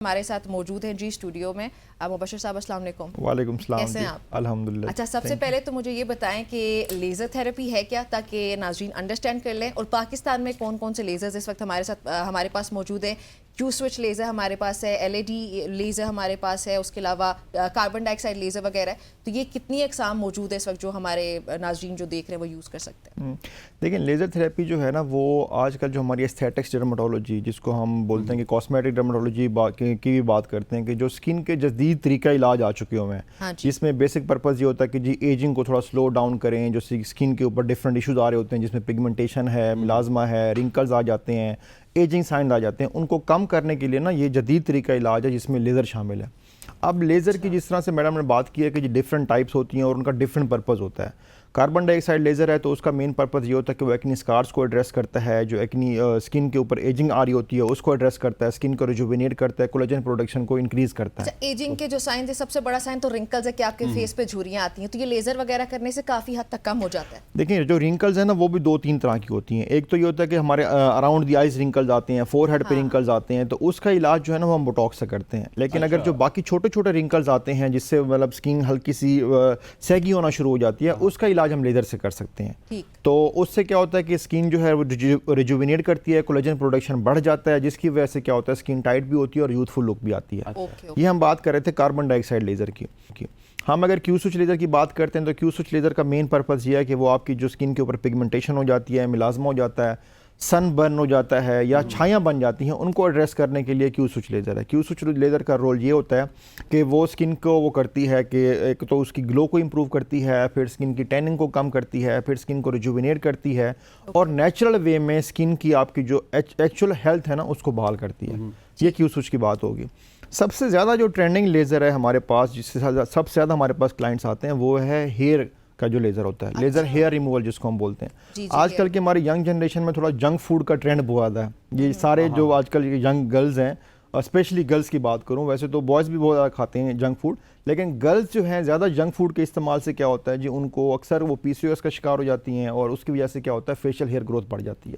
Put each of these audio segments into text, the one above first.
हमारे साथ मौजूद हैं जी स्टूडियो में मुबशर साहब, अस्सलाम वालेकुम। वालेकुम सलाम। कैसे हैं आप? अल्हम्दुलिल्लाह। अच्छा, सबसे पहले तो मुझे ये बताएं कि लेज़र थेरेपी है क्या, ताकि नाज़रीन अंडरस्टैंड कर लें, और पाकिस्तान में कौन कौन से लेज़र्स इस वक्त हमारे पास मौजूद हैं। क्यू स्विच लेज़र हमारे पास है, LED लेज़र हमारे पास है, उसके अलावा कार्बन डाइऑक्साइड लेज़र वगैरह। तो ये कितनी अक़साम मौजूद है इस वक्त जो हमारे नाज़रीन जो देख रहे हैं वो यूज़ कर सकते हैं? देखिए, लेज़र थेरेपी जो है ना, वो आजकल जो हमारी एस्थेटिक्स डर्मेटोलॉजी, जिसको हम बोलते हैं कि कॉस्मेटिक डर्मेटोलॉजी की भी बात करते हैं, कि जो स्किन के जदीद तरीका इलाज आ चुके हुए हैं। हाँ, जिसमें बेसिक पर्पज़ ये होता है कि जी एजिंग को थोड़ा स्लो डाउन करें। जो स्किन के ऊपर डिफरेंट इशूज़ आ रहे होते हैं, जिसमें पिगमेंटेशन है, मिलाजमा है, रिंकल्स आ जाते हैं, एजिंग साइन आ जाते हैं, उनको कम करने के लिए ना ये जदीद तरीका इलाज है जिसमें लेज़र शामिल है। अब लेज़र की जिस तरह से मैडम ने बात की है कि डिफरेंट टाइप्स होती हैं और उनका डिफरेंट पर्पज़ होता है। कार्बन डाइऑक्साइड लेज़र है तो उसका मेन पर्पज़ ये होता है कि वो एक्नी स्कार्स को एड्रेस करता है, जो एक्नी स्किन के ऊपर एजिंग आ रही होती है उसको एड्रेस करता है, स्किन को रिजुविनेट करता है, कोलेजन प्रोडक्शन को इंक्रीज़ करता है। एजिंग के जो साइन है, सबसे बड़ा साइन तो रिंकल्स है कि आपके फेस पे झुर्रियाँ आती हैं, तो ये लेज़र वगैरह करने से काफ़ी हद तक कम हो जाता है। देखिए, जो रिंकल्स हैं ना, वो भी 2-3 तरह की होती हैं। एक तो ये होता है कि हमारे अराउंड दी आइज रिंकल्स आते हैं, फोरहेड पे रिंकल्स आते हैं, तो उसका इलाज जो है ना वो हम बोटॉक्स से करते हैं। लेकिन अगर जो बाकी छोटे छोटे रिंकल्स आते हैं, जिससे मतलब स्किन हल्की सी सैगी होना शुरू हो जाती है, उसका इलाज हम लेज़र से कर सकते हैं। तो उससे क्या होता है कि स्किन जो है वो रिजुविनेट करती है, कोलेजन प्रोडक्शन बढ़ जाता है, जिसकी वजह से क्या होता है स्किन टाइट भी होती है और यूथफुल लुक भी आती है। ये हम बात कर रहे थे कार्बन डाइऑक्साइड लेज़र की। हम अगर क्यू स्विच लेज़र की बात करते हैं तो क्यू स्विच लेज़र का मेन पर्पज़ ये है कि वो आपकी जो स्किन के ऊपर पिगमेंटेशन हो जाती है, मिलाजमा हो जाता है, सन बर्न हो जाता है या छायाँ बन जाती हैं, उनको एड्रेस करने के लिए क्यू स्विच लेज़र है। क्यू स्विच लेज़र का रोल ये होता है कि वो स्किन को वो करती है कि एक तो उसकी ग्लो को इम्प्रूव करती है, फिर स्किन की टैनिंग को कम करती है, फिर स्किन को रिजुविनेट करती है और नेचुरल वे में स्किन की आपकी जो एक्चुअल हेल्थ है ना उसको बहाल करती है। ये क्यू स्विच की बात होगी। सबसे ज़्यादा जो ट्रेंडिंग लेज़र है हमारे पास, जिससे सबसे ज़्यादा हमारे पास क्लाइंट्स आते हैं, वो है हेयर का जो लेज़र होता है। लेज़र हेयर रिमूवल जिसको हम बोलते हैं। आजकल की हमारी यंग जनरेशन में थोड़ा जंक फूड का ट्रेंड बहुत है। ये सारे जो आजकल के यंग गर्ल्स हैं, स्पेशली गर्ल्स की बात करूं, वैसे तो बॉयज़ भी बहुत ज़्यादा खाते हैं जंक फूड, लेकिन गर्ल्स जो हैं ज़्यादा जंक फूड के इस्तेमाल से क्या होता है जी, उनको अक्सर वो PCOS का शिकार हो जाती हैं और उसकी वजह से क्या होता है फेशियल हेयर ग्रोथ बढ़ जाती है।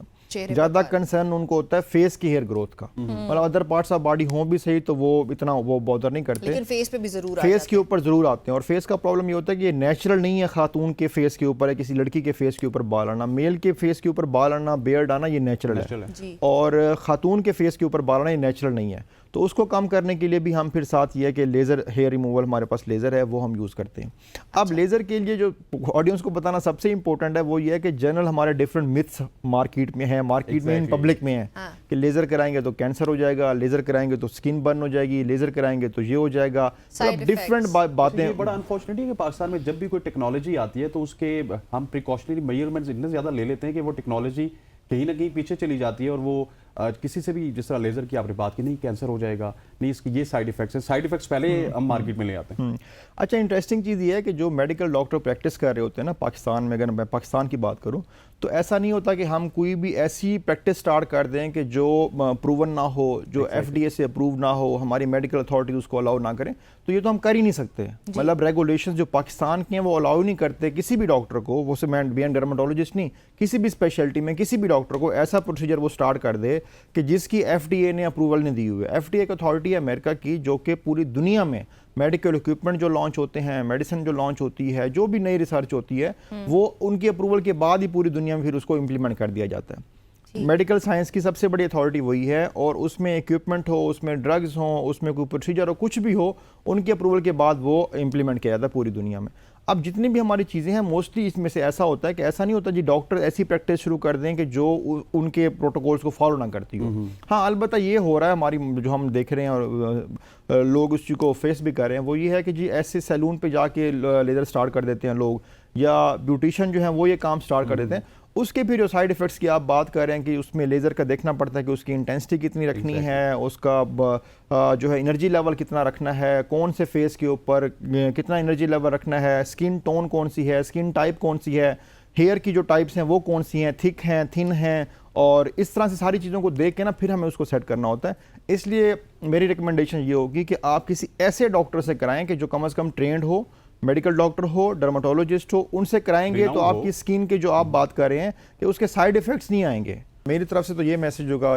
ज़्यादा कंसर्न उनको होता है फेस की हेयर ग्रोथ का। मतलब अदर पार्ट्स ऑफ बॉडी हों भी सही तो वो इतना वो बॉदर नहीं करते, लेकिन फेस पे भी ज़रूर फेस के ऊपर ज़रूर आते हैं। और फेस का प्रॉब्लम ये होता है कि ये नेचुरल नहीं है। खातून के फेस के ऊपर है, किसी लड़की के फेस के ऊपर बाल आना, मेल के फेस के ऊपर बाल आना, बेयर्ड आना, ये नेचुरल है, और खातून के फेस के ऊपर बाल आना ये नेचुरल नहीं है। तो उसको कम करने के लिए भी हम फिर साथ ये है कि लेज़र हेयर रिमूवल हमारे पास लेज़र है वो हम यूज़ करते हैं। अब लेज़र के लिए जो ऑडियंस को बताना सबसे इंपॉर्टेंट है वो ये है कि जनरल हमारे डिफरेंट मिथ्स मार्केट में है, मार्केट में पब्लिक में है कि लेज़र कराएंगे तो कैंसर हो जाएगा, लेज़र कराएंगे तो स्किन बर्न हो जाएगी, लेज़र कराएंगे तो ये हो जाएगा, डिफरेंट बातें। बड़ा अनफॉर्चुनेट है कि पाकिस्तान में जब भी कोई टेक्नोलॉजी आती है तो उसके हम प्रिकॉशनरी मेजरमेंट्स इतने ज़्यादा ले लेते हैं कि वो टेक्नोलॉजी कहीं ना कहीं पीछे चली जाती है और वो किसी से भी, जिस तरह लेज़र की आपने बात की, नहीं कैंसर हो जाएगा, नहीं इसकी ये साइड इफेक्ट्स हैं, साइड इफेक्ट्स पहले हम मार्केट में ले आते हैं। अच्छा, इंटरेस्टिंग चीज़ ये है कि जो मेडिकल डॉक्टर प्रैक्टिस कर रहे होते हैं ना पाकिस्तान में, अगर मैं पाकिस्तान की बात करूं तो ऐसा नहीं होता कि हम कोई भी ऐसी प्रैक्टिस स्टार्ट कर दें कि जो प्रूवन ना हो, जो FDA से अप्रूव ना हो, हमारी मेडिकल अथॉरिटी उसको अलाउ ना करें, तो ये तो हम कर ही नहीं सकते। मतलब रेगुलेशन जो पाकिस्तान के हैं वो अलाउ नहीं करते किसी भी डॉक्टर को, वो से मैं डर्मेटोलॉजिस्ट नहीं, किसी भी स्पेशलिटी में किसी भी डॉक्टर को ऐसा प्रोसीजर वो स्टार्ट कर दे कि जिसकी FDA ने अप्रूवल नहीं दी हुई है। FDA एक अथॉरिटी है अमेरिका की जो कि पूरी दुनिया में मेडिकल इक्विपमेंट जो लॉन्च होते हैं, मेडिसिन जो लॉन्च होती है, जो भी नई रिसर्च होती है, वो उनकी अप्रूवल के बाद ही पूरी दुनिया में फिर उसको इम्प्लीमेंट कर दिया जाता है। मेडिकल साइंस की सबसे बड़ी अथॉरिटी वही है, और उसमें इक्विपमेंट हो, उसमें ड्रग्स हो, उसमें कोई प्रोसीजर हो, कुछ भी हो, उनकी अप्रूवल के बाद वो इम्प्लीमेंट किया जाता है पूरी दुनिया में। अब जितनी भी हमारी चीज़ें हैं मोस्टली इसमें से ऐसा होता है कि ऐसा नहीं होता जी डॉक्टर ऐसी प्रैक्टिस शुरू कर दें कि जो उनके प्रोटोकॉल्स को फॉलो ना करती हो। हाँ, अलबत्ता ये हो रहा है हमारी जो हम देख रहे हैं और लोग उस चीज़ को फेस भी कर रहे हैं, वो ये है कि जी ऐसे सैलून पे जाके लेज़र स्टार्ट कर देते हैं लोग, या ब्यूटिशियन जो है वो ये काम स्टार्ट कर देते हैं। उसके फिर जो साइड इफ़ेक्ट्स की आप बात कर रहे हैं कि उसमें लेज़र का देखना पड़ता है कि उसकी इंटेंसिटी कितनी रखनी है, उसका जो है एनर्जी लेवल कितना रखना है, कौन से फेस के ऊपर कितना एनर्जी लेवल रखना है, स्किन टोन कौन सी है, स्किन टाइप कौन सी है, हेयर की जो टाइप्स हैं वो कौन सी हैं, थिक हैं, थिन हैं, और इस तरह से सारी चीज़ों को देख के ना फिर हमें उसको सेट करना होता है। इसलिए मेरी रिकमेंडेशन ये होगी कि आप किसी ऐसे डॉक्टर से कराएं कि जो कम से कम ट्रेंड हो, मेडिकल डॉक्टर हो, डर्मेटोलॉजिस्ट हो, उनसे कराएंगे तो आपकी स्किन के जो आप बात कर रहे हैं कि उसके साइड इफ़ेक्ट्स नहीं आएंगे। मेरी तरफ से तो ये मैसेज होगा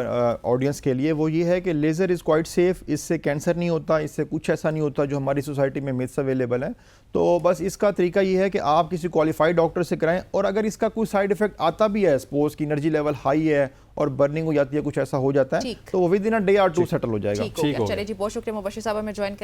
ऑडियंस के लिए, वो ये है कि लेज़र इज़ क्वाइट सेफ, इससे कैंसर नहीं होता, इससे कुछ ऐसा नहीं होता जो हमारी सोसाइटी में मिथ्स अवेलेबल है। तो बस इसका तरीका ये है कि आप किसी क्वालिफाइड डॉक्टर से कराएं, और अगर इसका कोई साइड इफेक्ट आता भी है, सपोज की एनर्जी लेवल हाई है और बर्निंग हो जाती है, कुछ ऐसा हो जाता है, ठीक। तो विद इन अ डे और 2 सेटल हो जाएगा। ठीक हो गया। चलिए जी, बहुत शुक्रिया मुबशिर साहब हमें ज्वाइन